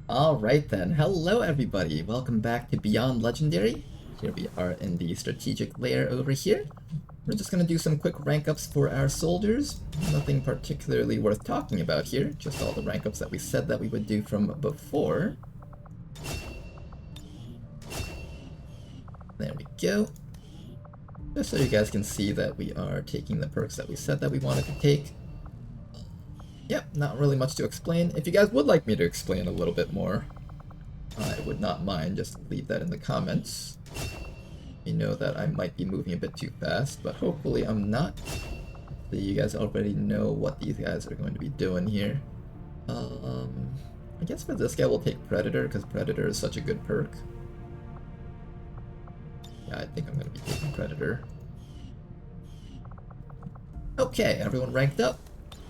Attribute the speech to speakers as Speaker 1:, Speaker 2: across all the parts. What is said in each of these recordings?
Speaker 1: Alright then, hello everybody, welcome back to Beyond Legendary. Here we are in the strategic layer over here. We're just gonna do some quick rank ups for our soldiers. Nothing particularly worth talking about here, just all the rank ups that we said that we would do from before. There we go. Just so you guys can see that we are taking the perks that we said that we wanted to take. Yep, not really much to explain. If you guys would like me to explain a little bit more, I would not mind, just leave that in the comments. You know that I might be moving a bit too fast, but hopefully I'm not. So you guys already know what these guys are going to be doing here. I guess for this guy we'll take Predator, because Predator is such a good perk. Yeah, I think I'm going to be taking Predator. Okay, everyone ranked up.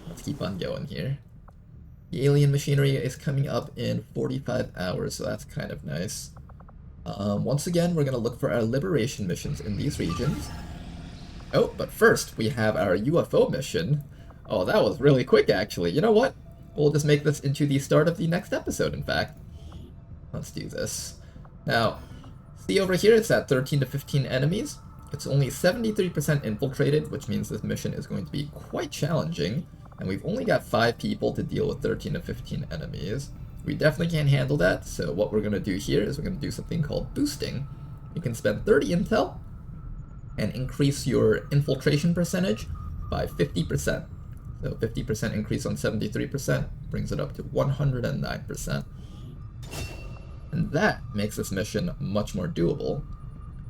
Speaker 1: Let's keep on going here. The alien machinery is coming up in 45 hours, so that's kind of nice. Once again, we're going to look for our liberation missions in these regions. Oh, but first, we have our UFO mission. Oh, that was really quick, actually. You know what? We'll just make this into the start of the next episode, in fact. Let's do this. Now, see over here, it's at 13 to 15 enemies. It's only 73% infiltrated, which means this mission is going to be quite challenging. And we've only got 5 people to deal with 13 to 15 enemies. We definitely can't handle that, so what we're going to do here is we're going to do something called boosting. You can spend 30 intel and increase your infiltration percentage by 50%. So 50% increase on 73% brings it up to 109%. And that makes this mission much more doable.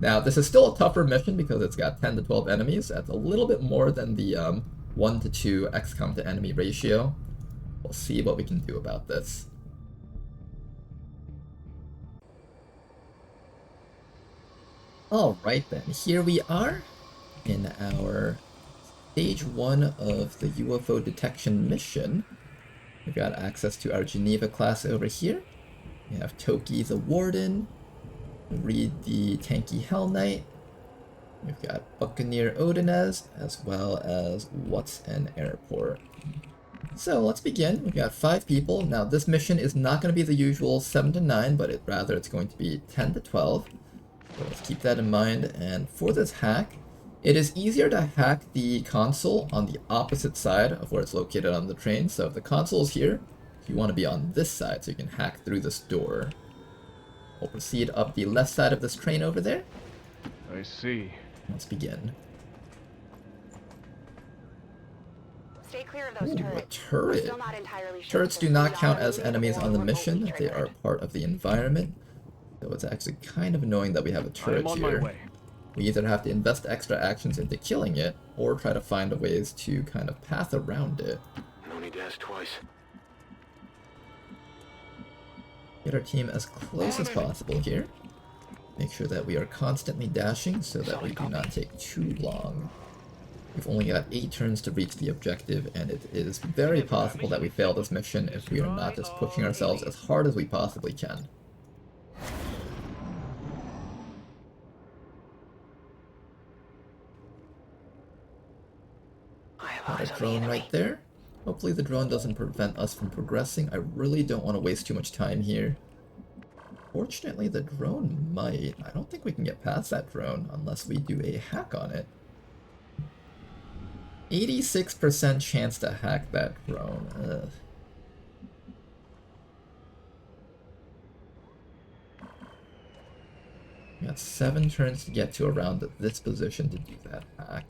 Speaker 1: Now, this is still a tougher mission because it's got 10 to 12 enemies. That's a little bit more than the 1 to 2 XCOM to enemy ratio. We'll see what we can do about this. Alright then, here we are in our stage 1 of the UFO detection mission. We've got access to our Geneva class over here. We have Toki the Warden, Reed the Tanky Hell Knight. We've got Buccaneer Odinez, as well as What's an Airport. So let's begin. We've got 5 people. Now this mission is not going to be the usual 7 to 9, but rather it's going to be 10 to 12. So let's keep that in mind. And for this hack, it is easier to hack the console on the opposite side of where it's located on the train. So if the console is here, you want to be on this side so you can hack through this door. We'll proceed up the left side of this train over there.
Speaker 2: I see.
Speaker 1: Let's begin.
Speaker 3: Stay clear of those turrets.
Speaker 1: A turret.
Speaker 3: We're still not entirely sure
Speaker 1: Turrets
Speaker 3: if
Speaker 1: do
Speaker 3: they're
Speaker 1: not count
Speaker 3: really
Speaker 1: as enemies on the
Speaker 3: or
Speaker 1: mission.
Speaker 3: remotely
Speaker 1: They are
Speaker 3: triggered.
Speaker 1: part of the environment. So it's actually kind of annoying that we have a turret
Speaker 2: I'm on
Speaker 1: here.
Speaker 2: my way.
Speaker 1: We either have to invest extra actions into killing it, or try to find ways to kind of path around it.
Speaker 4: No need to ask twice.
Speaker 1: Get our team as close as possible here. Make sure that we are constantly dashing so that we do not take too long. We've only got 8 turns to reach the objective, and it is very possible that we fail this mission if we are not just pushing ourselves as hard as we possibly can. Got a drone right there. Hopefully the drone doesn't prevent us from progressing. I really don't want to waste too much time here. Fortunately, the drone might. I don't think we can get past that drone unless we do a hack on it. 86% chance to hack that drone. Ugh. We got 7 turns to get to around this position to do that hack.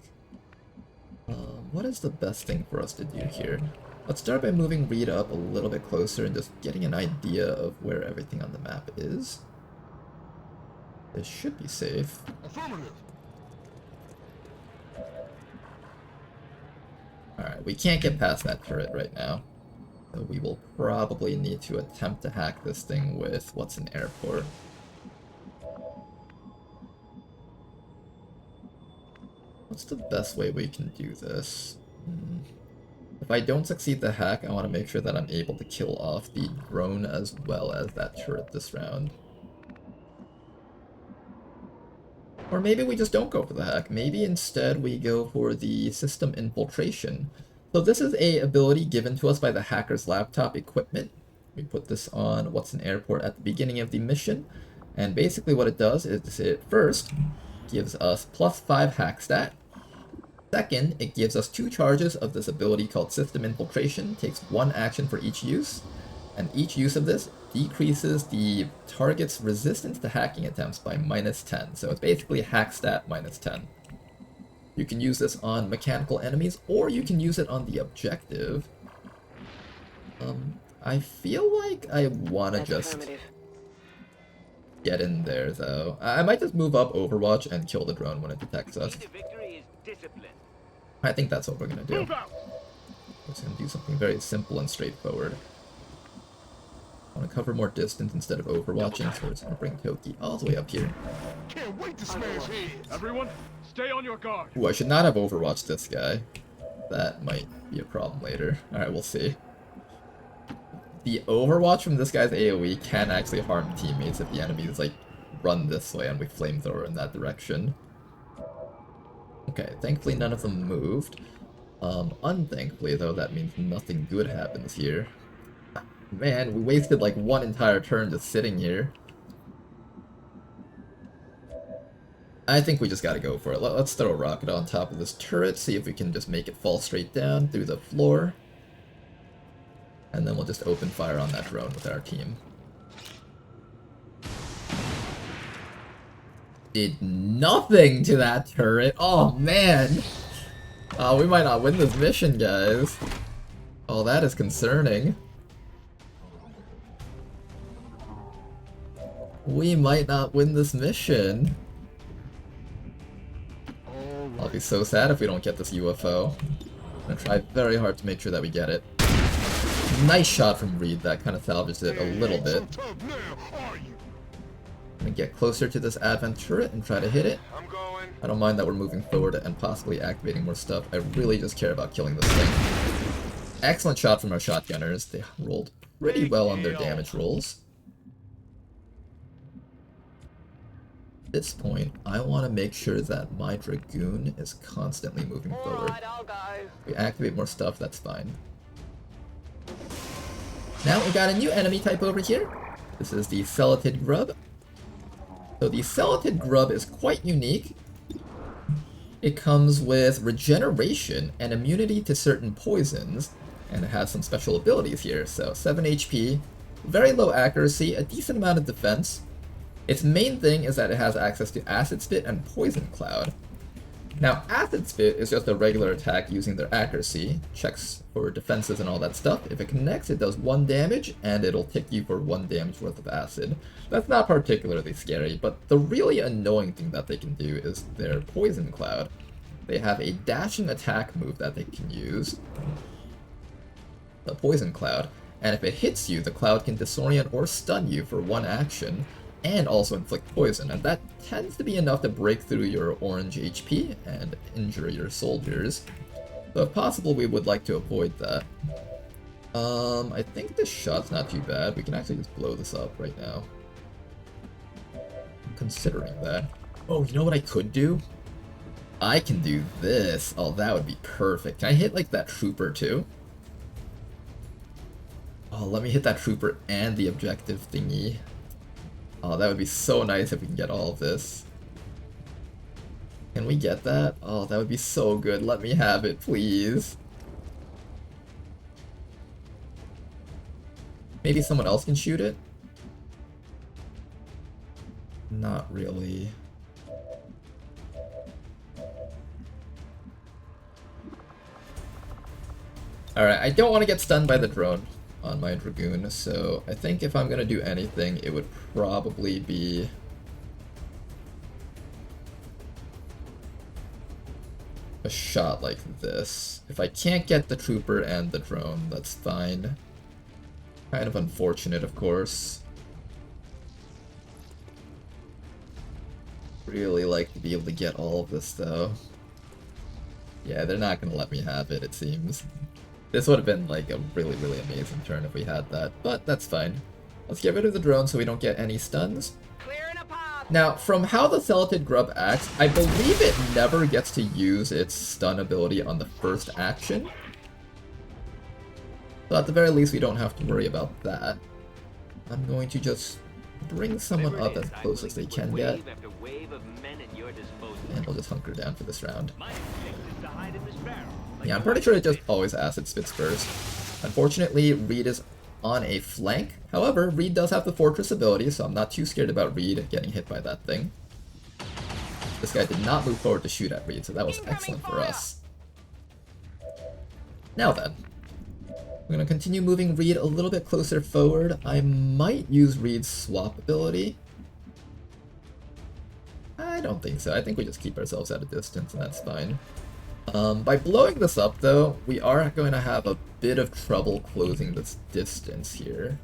Speaker 1: What is the best thing for us to do here? Let's start by moving Reed up a little bit closer and just getting an idea of where everything on the map is. This should be safe.
Speaker 4: Affirmative.
Speaker 1: Alright, we can't get past that turret right now. So we will probably need to attempt to hack this thing with What's an Airport. What's the best way we can do this? If I don't succeed the hack, I want to make sure that I'm able to kill off the drone as well as that turret this round. Or maybe we just don't go for the hack. Maybe instead we go for the system infiltration. So this is a ability given to us by the hacker's laptop equipment. We put this on what's an airport at the beginning of the mission. And basically what it does is it first gives us +5 hack stat. Second, it gives us 2 charges of this ability called System Infiltration. Takes 1 action for each use. And each use of this decreases the target's resistance to hacking attempts by -10. So it's basically hack stat -10. You can use this on mechanical enemies, or you can use it on the objective. I feel like I want to just get in there, though. I might just move up Overwatch and kill the drone when it detects us. I think that's what we're going to do. We're just going to do something very simple and straightforward. I want to cover more distance instead of overwatching, so we're just going to bring Toki all the way up here.
Speaker 2: Can't wait to smash heads. Everyone, stay on your guard.
Speaker 1: Ooh, I should not have overwatched this guy. That might be a problem later. Alright, we'll see. The overwatch from this guy's AoE can actually harm teammates if the enemies, like, run this way and we flamethrower in that direction. Okay, thankfully none of them moved. Unthankfully, though, that means nothing good happens here. Man, we wasted like 1 entire turn just sitting here. I think we just gotta go for it. Let's throw a rocket on top of this turret, see if we can just make it fall straight down through the floor. And then we'll just open fire on that drone with our team. Did nothing to that turret. Oh, man. We might not win this mission, guys. Oh, that is concerning. We might not win this mission. I'll be so sad if we don't get this UFO. I'm gonna try very hard to make sure that we get it. Nice shot from Reed, that kind of salvaged it a little bit. I'm gonna get closer to this advent turret and try to hit it. I don't mind that we're moving forward and possibly activating more stuff. I really just care about killing this thing. Excellent shot from our shotgunners. They rolled pretty well on their damage rolls. At this point, I want to make sure that my Dragoon is constantly moving forward. If we activate more stuff, that's fine. Now we got a new enemy type over here. This is the Celatid Grub. So the Celatid Grub is quite unique. It comes with regeneration and immunity to certain poisons, and it has some special abilities here. So 7 HP, very low accuracy, a decent amount of defense. Its main thing is that it has access to Acid Spit and Poison Cloud. Now, Acid Spit is just a regular attack using their accuracy, checks for defenses and all that stuff. If it connects, it does 1 damage, and it'll tick you for 1 damage worth of acid. That's not particularly scary, but the really annoying thing that they can do is their Poison Cloud. They have a dashing attack move that they can use, the Poison Cloud, and if it hits you, the cloud can disorient or stun you for 1 action, and also inflict poison, and that tends to be enough to break through your orange HP and injure your soldiers. So if possible, we would like to avoid that. I think this shot's not too bad. We can actually just blow this up right now. Considering that. Oh, you know what I could do? I can do this. Oh, that would be perfect. Can I hit, like, that trooper, too? Oh, let me hit that trooper and the objective thingy. Oh, that would be so nice if we can get all of this. Can we get that? Oh, that would be so good. Let me have it, please. Maybe someone else can shoot it? Not really. Alright, I don't want to get stunned by the drone on my Dragoon, so I think if I'm gonna do anything, it would probably be a shot like this. If I can't get the trooper and the drone, that's fine. Kind of unfortunate, of course. Really like to be able to get all of this, though. Yeah, they're not gonna let me have it, it seems. This would have been like a really, really amazing turn if we had that, but that's fine. Let's get rid of the drone so we don't get any stuns. Now, from how the Celatid Grub acts, I believe it never gets to use its stun ability on the first action. So at the very least, we don't have to worry about that. I'm going to just bring someone up as close as they can get. And we'll just hunker down for this round. Yeah, I'm pretty sure it just always acid spits first. Unfortunately, Reed is on a flank. However, Reed does have the Fortress ability, so I'm not too scared about Reed getting hit by that thing. This guy did not move forward to shoot at Reed, so that was excellent for us. Now then, we're going to continue moving Reed a little bit closer forward. I might use Reed's swap ability. I don't think so. I think we just keep ourselves at a distance, and that's fine. By blowing this up, though, we are going to have a bit of trouble closing this distance here.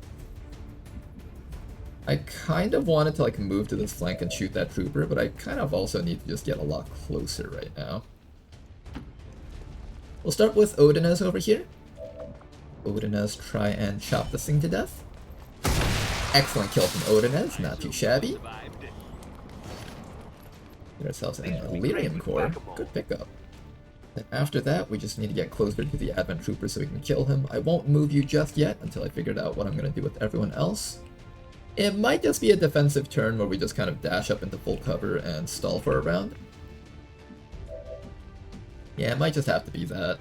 Speaker 1: I kind of wanted to like move to this flank and shoot that trooper, but I kind of also need to just get a lot closer right now. We'll start with Odinez over here. Odinez try and chop this thing to death. Excellent kill from Odinez, not too shabby. Get ourselves an Illyrium core. Good pickup. Then after that, we just need to get closer to the Advent Trooper so we can kill him. I won't move you just yet until I figured out what I'm going to do with everyone else. It might just be a defensive turn where we just kind of dash up into full cover and stall for a round. Yeah, it might just have to be that.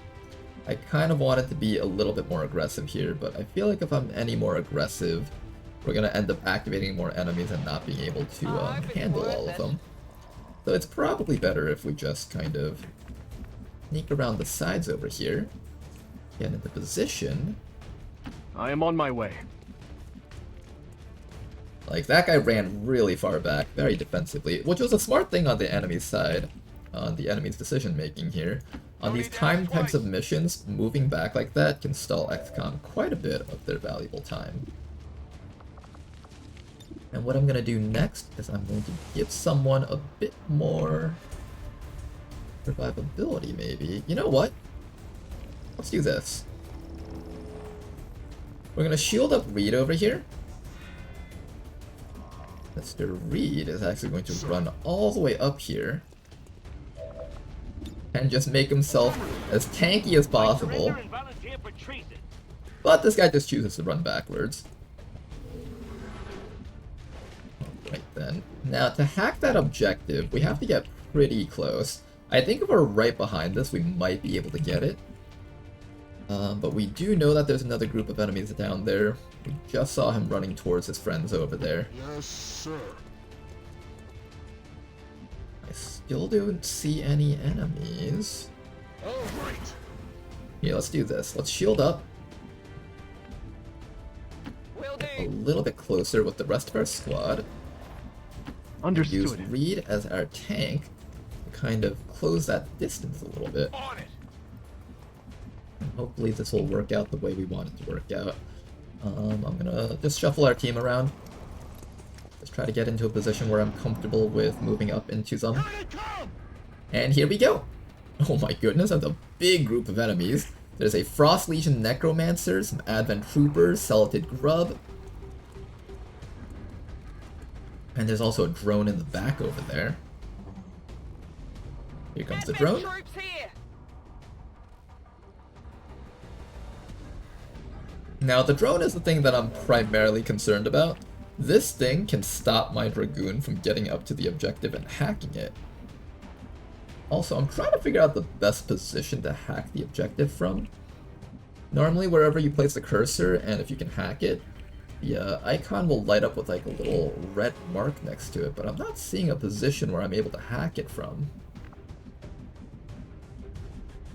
Speaker 1: I kind of wanted to be a little bit more aggressive here, but I feel like if I'm any more aggressive, we're going to end up activating more enemies and not being able to handle all of them. So it's probably better if we just kind of sneak around the sides over here, get into position.
Speaker 2: I am on my way.
Speaker 1: Like, that guy ran really far back, very defensively, which was a smart thing on the enemy's side, on the enemy's decision-making here. On these timed types of missions, moving back like that can stall XCOM quite a bit of their valuable time. And what I'm going to do next is I'm going to give someone a bit more survivability, maybe. You know what? Let's do this. We're going to shield up Reed over here. Mr. Reed is actually going to run all the way up here and just make himself as tanky as possible. But this guy just chooses to run backwards. Right then. Now, to hack that objective, we have to get pretty close. I think if we're right behind this, we might be able to get it. But we do know that there's another group of enemies down there. We just saw him running towards his friends over there.
Speaker 4: Yes, sir.
Speaker 1: I still don't see any enemies.
Speaker 4: Oh, great.
Speaker 1: Yeah, let's do this. Let's shield up. A little bit closer with the rest of our squad.
Speaker 2: Understood.
Speaker 1: Use Reed as our tank to kind of close that distance a little bit.
Speaker 2: On it.
Speaker 1: And hopefully this will work out the way we want it to work out. I'm gonna just shuffle our team around. Let's try to get into a position where I'm comfortable with moving up into them. And here we go! Oh my goodness, that's a big group of enemies. There's a Frost Legion Necromancer, some Advent Troopers, Celoted Grub. And there's also a drone in the back over there. Here comes the drone. Now, the drone is the thing that I'm primarily concerned about. This thing can stop my Dragoon from getting up to the objective and hacking it. Also, I'm trying to figure out the best position to hack the objective from. Normally, wherever you place the cursor, and if you can hack it, the icon will light up with like a little red mark next to it, but I'm not seeing a position where I'm able to hack it from.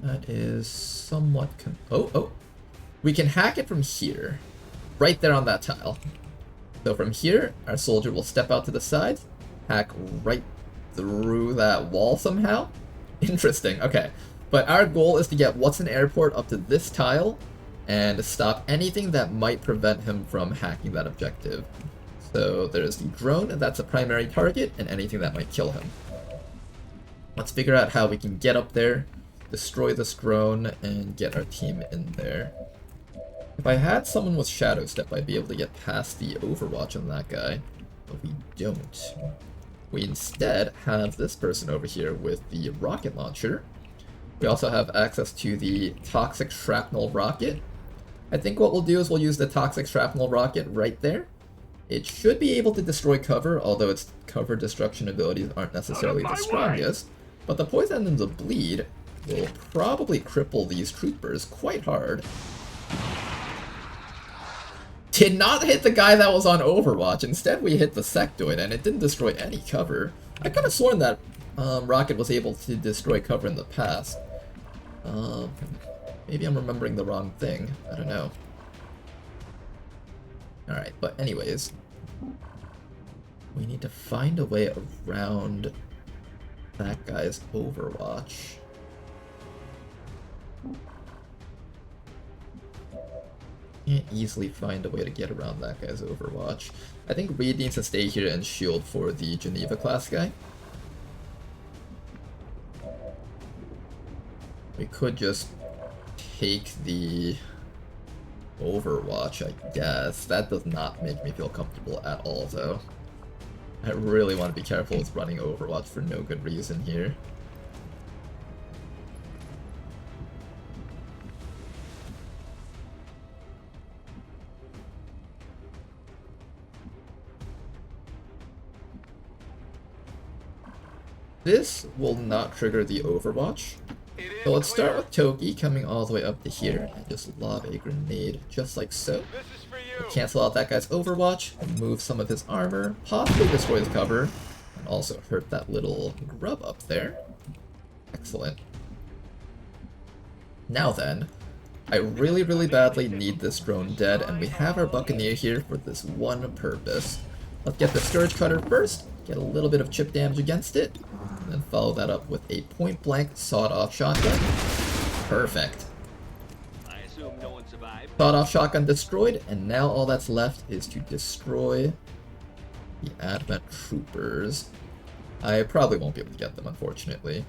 Speaker 1: That is somewhat oh! We can hack it from here, right there on that tile. So from here, our soldier will step out to the side, hack right through that wall somehow. Interesting, okay. But our goal is to get What's an Airport up to this tile, and stop anything that might prevent him from hacking that objective. So there's the drone, that's a primary target, and anything that might kill him. Let's figure out how we can get up there, destroy this drone, and get our team in there. If I had someone with Shadow Step, I'd be able to get past the Overwatch on that guy, but we don't. We instead have this person over here with the rocket launcher. We also have access to the Toxic Shrapnel rocket. I think what we'll do is we'll use the toxic shrapnel rocket right there. It should be able to destroy cover, although its cover destruction abilities aren't necessarily the strongest. But the poison and the bleed will probably cripple these troopers quite hard. Did not hit the guy that was on Overwatch. Instead, we hit the sectoid, and it didn't destroy any cover. I could have sworn that rocket was able to destroy cover in the past. Maybe I'm remembering the wrong thing. I don't know. Alright, but anyways, we need to find a way around that guy's Overwatch. Can't easily find a way to get around that guy's Overwatch. I think Reed needs to stay here and shield for the Geneva class guy. We could just take the Overwatch, I guess. That does not make me feel comfortable at all, though. I really want to be careful with running Overwatch for no good reason here. This will not trigger the Overwatch. So let's start with Toki coming all the way up to here and just lob a grenade just like so. We'll cancel out that guy's Overwatch, remove some of his armor, possibly destroy his cover, and also hurt that little grub up there. Excellent. Now then, I really badly need this drone dead, and we have our Buccaneer here for this one purpose. Let's get the Scourge Cutter first, get a little bit of chip damage against it, and then follow that up with a point-blank sawed-off shotgun. Perfect.
Speaker 5: I assume no one survived.
Speaker 1: Sawed-off shotgun destroyed, and now all that's left is to destroy the Advent Troopers. I probably won't be able to get them, unfortunately.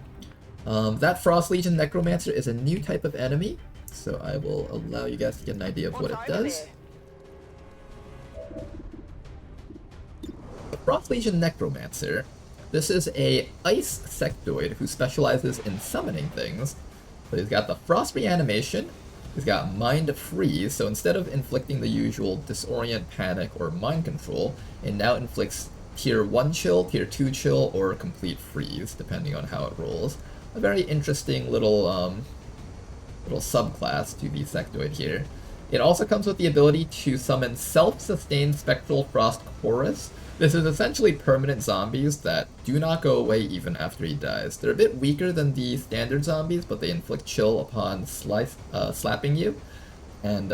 Speaker 1: That Frost Legion Necromancer is a new type of enemy, so I will allow you guys to get an idea of what it does. The Frost Legion Necromancer. This is a ice sectoid who specializes in summoning things. So he's got the Frost Reanimation, he's got Mind Freeze, so instead of inflicting the usual Disorient, Panic, or Mind Control, it now inflicts Tier 1 Chill, Tier 2 Chill, or Complete Freeze, depending on how it rolls. A very interesting little subclass to the sectoid here. It also comes with the ability to summon Self-Sustained Spectral Frost Chorus. This is essentially permanent zombies that do not go away even after he dies. They're a bit weaker than the standard zombies, but they inflict chill upon slapping you. And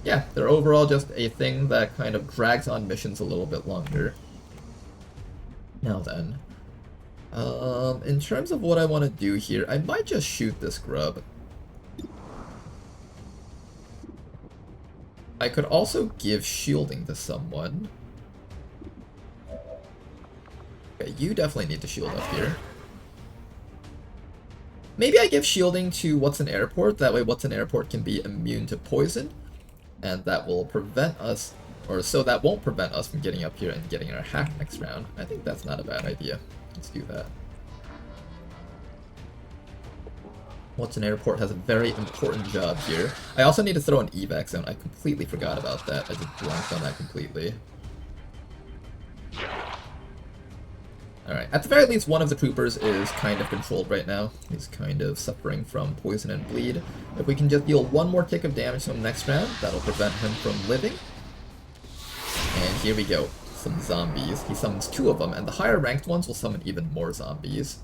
Speaker 1: yeah, they're overall just a thing that kind of drags on missions a little bit longer. Now then, in terms of what I want to do here, I might just shoot this grub. I could also give shielding to someone. Okay, you definitely need to shield up here. Maybe I give shielding to What's an Airport, that way What's an Airport can be immune to poison, and that will prevent us, or so that won't prevent us from getting up here and getting our hack next round. I think that's not a bad idea. Let's do that. What's an Airport has a very important job here. I also need to throw an evac zone. I completely forgot about that. I just blanked on that completely. Alright, at the very least, one of the troopers is kind of controlled right now. He's kind of suffering from poison and bleed. If we can just deal one more tick of damage to him next round, that'll prevent him from living. And here we go. Some zombies. He summons 2 of them, and the higher ranked ones will summon even more zombies.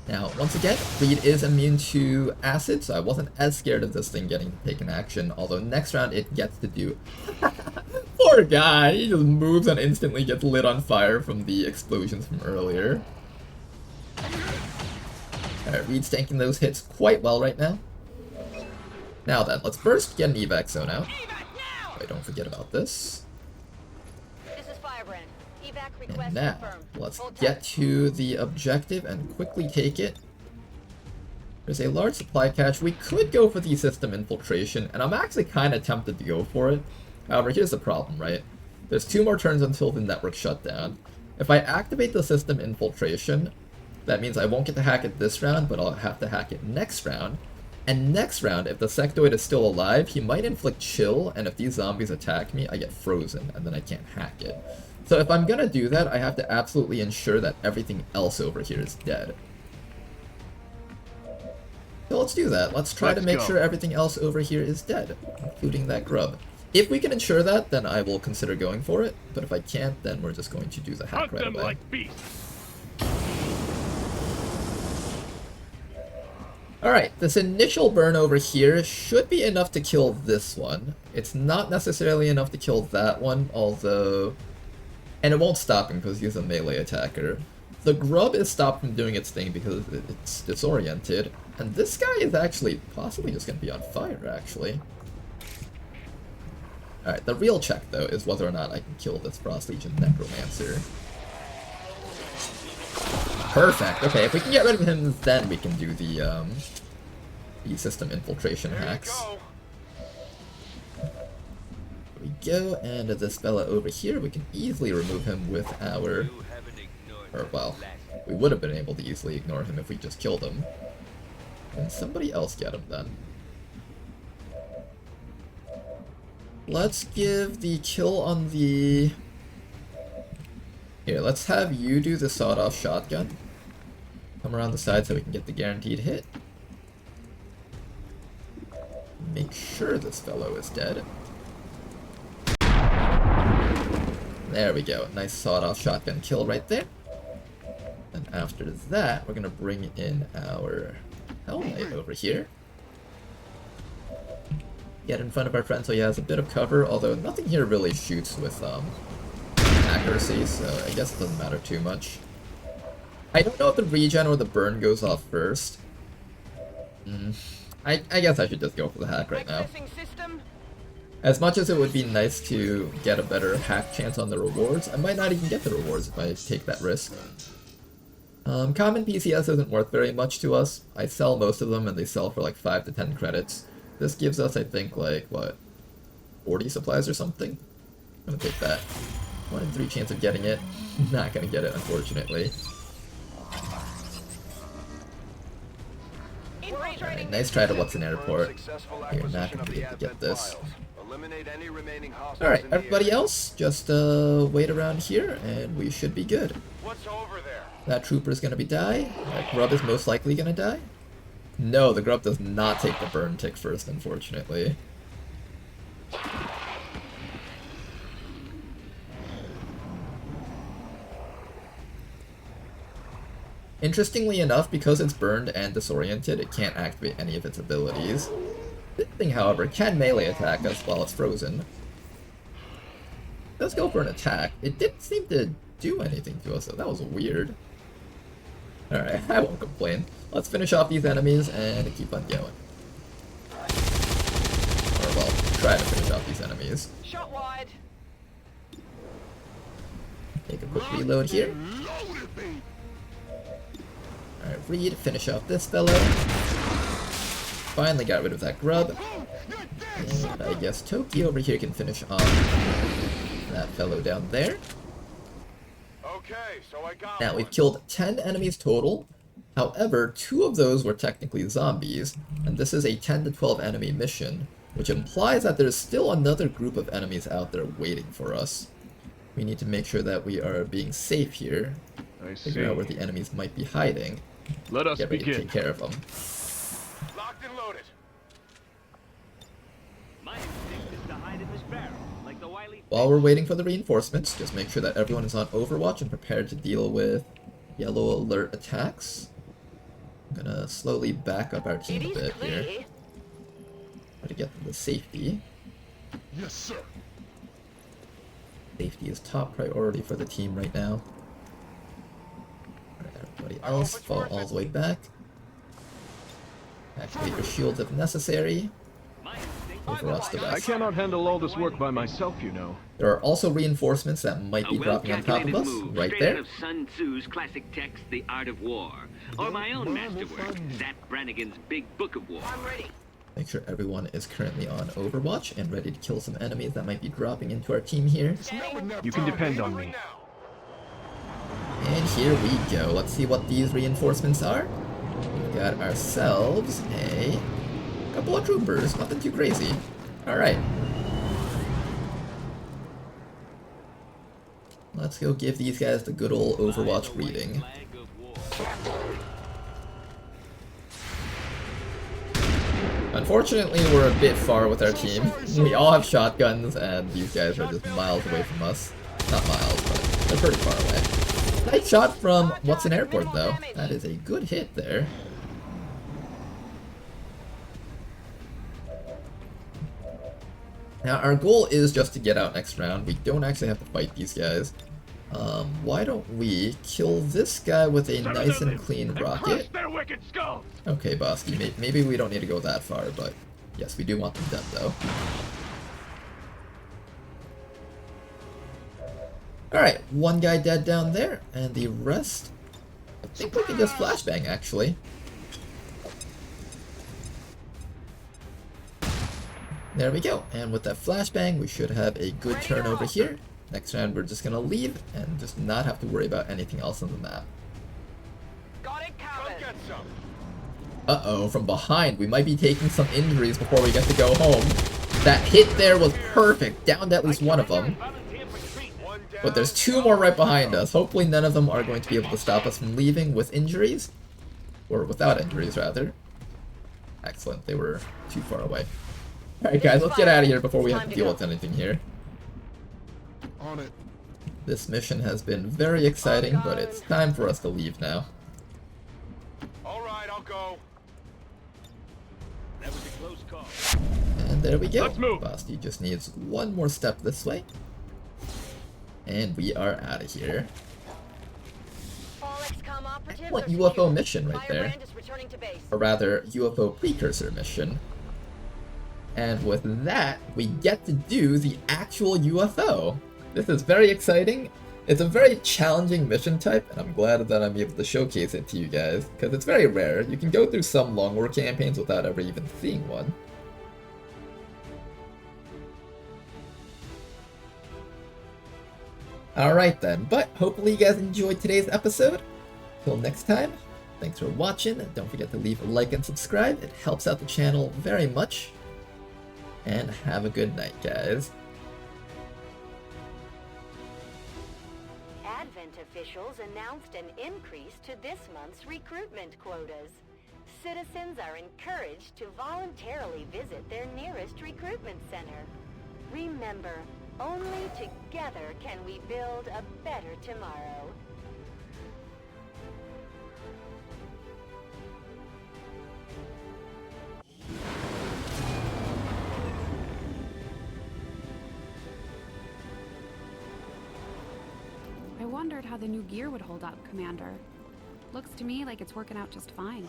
Speaker 1: Now, once again, Reed is immune to acid, so I wasn't as scared of this thing getting to take an action, although next round it gets to do... Poor guy! He just moves and instantly gets lit on fire from the explosions from earlier. Alright, Reed's tanking those hits quite well right now. Now then, let's first get an evac zone out. Wait, don't forget about this.
Speaker 3: This is Firebrand. Evac request
Speaker 1: And now,
Speaker 3: confirmed.
Speaker 1: let's
Speaker 3: Hold
Speaker 1: get
Speaker 3: tight.
Speaker 1: to the objective and quickly take it. There's a large supply cache. We could go for the system infiltration, and I'm actually kind of tempted to go for it. However, here's the problem, right? There's 2 more turns until the network shutdown. If I activate the system infiltration, that means I won't get to hack it this round, but I'll have to hack it next round. And next round, if the sectoid is still alive, he might inflict chill, and if these zombies attack me, I get frozen, and then I can't hack it. So if I'm gonna do that, I have to absolutely ensure that everything else over here is dead. So let's do that. Let's try to make sure everything else over here is dead, including that grub. If we can ensure that, then I will consider going for it, but if I can't, then we're just going to do the hack
Speaker 2: Hunt
Speaker 1: right
Speaker 2: them
Speaker 1: away.
Speaker 2: like beasts.
Speaker 1: Alright, this initial burn over here should be enough to kill this one. It's not necessarily enough to kill that one, although... And it won't stop him because he's a melee attacker. The grub is stopped from doing its thing because it's disoriented. And this guy is actually possibly just going to be on fire, actually. Alright, the real check, though, is whether or not I can kill this Frost Legion Necromancer. Perfect. Okay, if we can get rid of him, then we can do the system infiltration hacks. There we go, and this fella over here, we can easily remove him with our... Or, well, we would have been able to easily ignore him if we just killed him. And somebody else get him then. Let's give the kill on the... Here, let's have you do the sawed-off shotgun. Come around the side so we can get the guaranteed hit. Make sure this fellow is dead. There we go. Nice sawed-off shotgun kill right there. And after that, we're going to bring in our Hell Knight over here. Get in front of our friend so he has a bit of cover, although nothing here really shoots with accuracy, so I guess it doesn't matter too much. I don't know if the regen or the burn goes off first. I guess I should just go for the hack right now. As much as it would be nice to get a better hack chance on the rewards, I might not even get the rewards if I take that risk. Common PCS isn't worth very much to us. I sell most of them and they sell for like 5 to 10 credits. This gives us, I think, like, what, 40 supplies or something? I'm gonna take that. 1 in 3 chance of getting it. Not gonna get it, unfortunately. Alright, nice try to what's an airport. You're not gonna be able to get this. Alright, everybody else, just wait around here and we should be good.
Speaker 2: What's over there?
Speaker 1: That trooper's gonna be die. That grub is most likely gonna die. No, the grub does not take the burn tick first, unfortunately. Interestingly enough, because it's burned and disoriented, it can't activate any of its abilities. This thing, however, can melee attack us while it's frozen. Let's go for an attack. It didn't seem to do anything to us, though. That was weird. Alright, I won't complain. Let's finish off these enemies and keep on going. Or, well, try to finish off these enemies.
Speaker 3: Shot wide.
Speaker 1: Take a quick reload here. Alright, Reed, finish off this fellow. Finally got rid of that grub. And I guess Toki over here can finish off that fellow down there.
Speaker 2: Okay, so I got
Speaker 1: Now, we've killed 10 enemies total. However, 2 of those were technically zombies, and this is a 10 to 12 enemy mission, which implies that there's still another group of enemies out there waiting for us. We need to make sure that we are being safe here, figure out where the enemies might be hiding,
Speaker 2: Let us
Speaker 1: get ready to
Speaker 2: begin.
Speaker 1: take care of them.
Speaker 2: Locked and loaded.
Speaker 5: My instinct is to hide in this barrel, like the wily...
Speaker 1: While we're waiting for the reinforcements, just make sure that everyone is on Overwatch and prepared to deal with yellow alert attacks. I'm gonna slowly back up our team a bit here. Try to get them to safety.
Speaker 4: Yes, sir.
Speaker 1: Safety is top priority for the team right now. Alright, everybody else, fall all the way back. Activate your shields if necessary.
Speaker 5: My instinct...
Speaker 1: Overwatch the
Speaker 2: I
Speaker 1: rest.
Speaker 2: cannot handle all this work by myself, you know.
Speaker 1: There are also reinforcements that might be
Speaker 5: A
Speaker 1: dropping on top of
Speaker 5: well-calculated
Speaker 1: us,
Speaker 5: move,
Speaker 1: right
Speaker 5: straight
Speaker 1: there.
Speaker 5: out of Sun Tzu's classic text, The Art of War, or my own masterwork, Zach Brannigan's Big Book of War.
Speaker 3: I'm ready.
Speaker 1: Make sure everyone is currently on Overwatch and ready to kill some enemies that might be dropping into our team here.
Speaker 2: You can depend on me.
Speaker 1: And here we go. Let's see what these reinforcements are. We've got ourselves a Couple of troopers, nothing too crazy. Alright. Let's go give these guys the good old Overwatch greeting.
Speaker 5: Flag of war.
Speaker 1: Unfortunately, we're a bit far with our team. We all have shotguns, and these guys are just miles away from us. Not miles, but they're pretty far away. Nice shot from What's an Airport, though. That is a good hit there. Now, our goal is just to get out next round. We don't actually have to fight these guys. Why don't we kill this guy with a nice and clean rocket?
Speaker 2: Their wicked skulls.
Speaker 1: Okay, Bosky, maybe we don't need to go that far, but yes, we do want them dead, though. Alright, one guy dead down there, and the rest, I think we can just flashbang, actually. There we go, and with that flashbang, we should have a good turn over here. Next round, we're just gonna leave and just not have to worry about anything else on the map.
Speaker 3: Got it covered.
Speaker 2: Get some.
Speaker 1: Uh-oh, from behind, we might be taking some injuries before we get to go home. That hit there was perfect, downed at least one of them. But there's two more right behind us. Hopefully none of them are going to be able to stop us from leaving with injuries. Or without injuries, rather. Excellent, they were too far away. Alright guys, let's get out of here before we have to deal with anything here.
Speaker 4: On it.
Speaker 1: This mission has been very exciting, but it's time for us to leave now.
Speaker 2: All right, I'll go.
Speaker 5: That was a close call.
Speaker 1: And there we go.
Speaker 2: Let's move.
Speaker 1: Basti just needs one more step this way. And we are out of here.
Speaker 3: All XCOM operatives
Speaker 1: Excellent
Speaker 3: are
Speaker 1: UFO
Speaker 3: secure.
Speaker 1: mission right there.
Speaker 3: Firebrand is returning to base.
Speaker 1: Or rather, UFO precursor mission. And with that, we get to do the actual UFO. This is very exciting. It's a very challenging mission type, and I'm glad that I'm able to showcase it to you guys, because it's very rare. You can go through some long war campaigns without ever even seeing one. Alright then, but hopefully you guys enjoyed today's episode. Till next time, thanks for watching. Don't forget to leave a like and subscribe. It helps out the channel very much. And have a good night, guys.
Speaker 3: Advent officials announced an increase to this month's recruitment quotas. Citizens are encouraged to voluntarily visit their nearest recruitment center. Remember, only together can we build a better tomorrow.
Speaker 6: I wondered how the new gear would hold up, Commander. Looks to me like it's working out just fine.